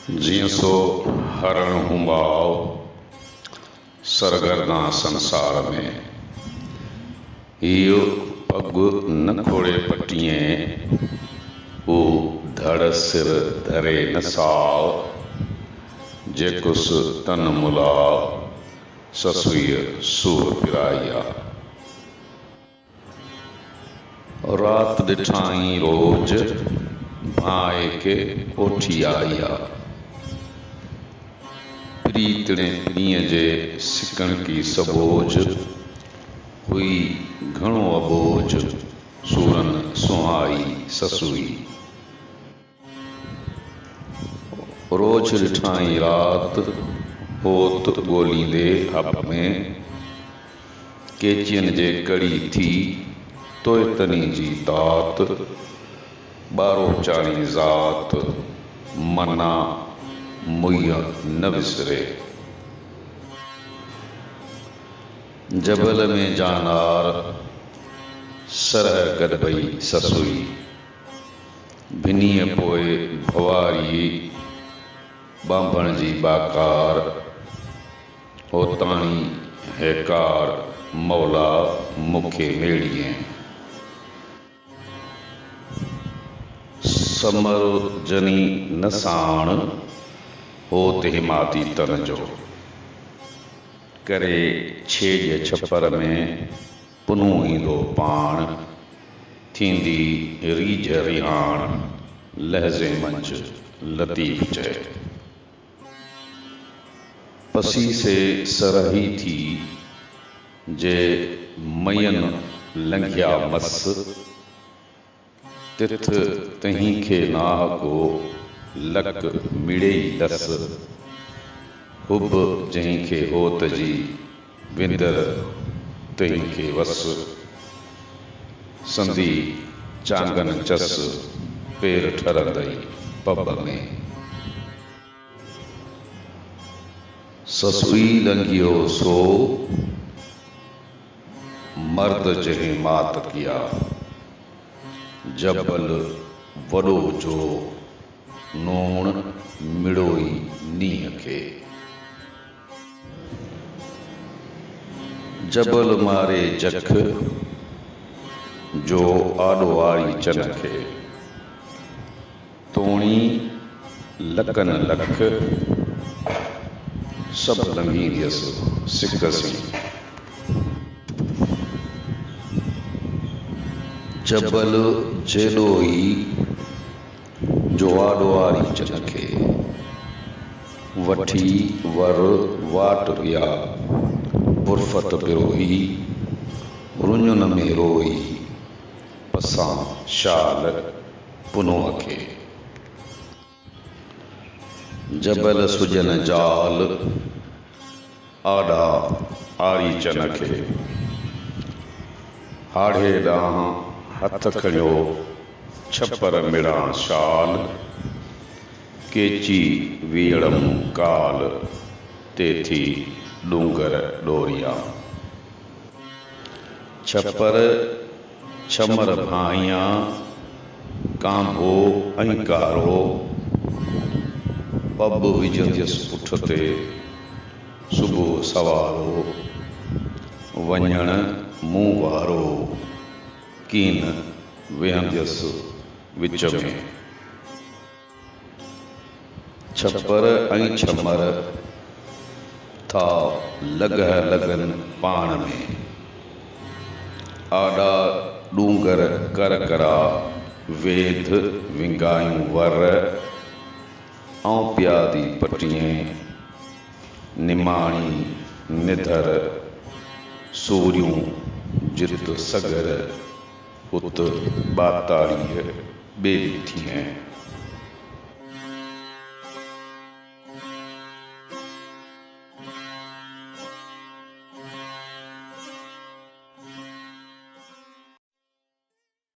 जियं सो हरण हुंबाओ सरगर्दा संसार में, इहो पग न खोड़े पटिएं, ऊ धड़ सिर धरे न साओ, जेकुस तन मुलाओ ससुईअ सूर पिराइया। रात ॾिठाई रोज भाए के ओठी आईया, प्रीतणे प्रीअ जे सिकण की सबोज, हुई घणो अबोज सूरन सुहाई ससुई। रोज ॾिठाई रात होत ॻोल्हींदे हब में, केचियन जे कड़ी थी तोए तनी जी तात, ॿारो चाणी ज़ात मना मुइय न विसरे। जबल में जानार सरह गॾभई ससुई, भिनीअ पोइ भवारी बांभण जी बाकार, होताणी हेकार मौला मुखे मेड़िए। समर जनी न साण होत हिमाती तन जो, करे छेज छपर में पुनू ईंदो पाण, थींदी रीझ रिहाण लहज़े मंझि लतीफ़ चए। पसी से सरही थी जे मयन लंघिया मस, तिथ तहीं खे नाह को लक मिड़ेई लस, हुब जहीं खे होत जी विंदर तहीं खे वस, संदी चांगन चस पेर ठरंदई पब में। ससुई लंघियो सो मर्द जहीं मात किया, जबल वॾो जो नूण मिड़ोई नीह खे। जबल मारे जख जो आॾो आड़ी चन खे, तोणी लकन लख सब लंघींदियसि सिकसी। जबल जेॾोई जो आॾो आड़ी चन खे, वठी वर वाट विया बुरफत पिरोही, रुञुन में रोई पसां शाल पुनूअ खे। जबल सुजन जाल आॾा आड़ी चन खे, हाड़े ॾांहुं हथ खणियो छपर मिड़ां शाल, केची वीड़म काल तेथी डूंगर डोरिया। छपर छमर भाइयां कांभो ऐं कारो, पब विझंदियसि पुठिते सुबुह सवारो, वञण मुंहुं वारो कीन वेहंदियसि विच में। छपर ऐं छमर था लॻह लॻन पाण में, आॾा डूंगर कर करा वेध विंगायूं वर, ऐं प्यादी पटिएं निमाणी निधर सूरियूं जित सगर, उत बाताड़ीअ ॿेड़ी थिएं।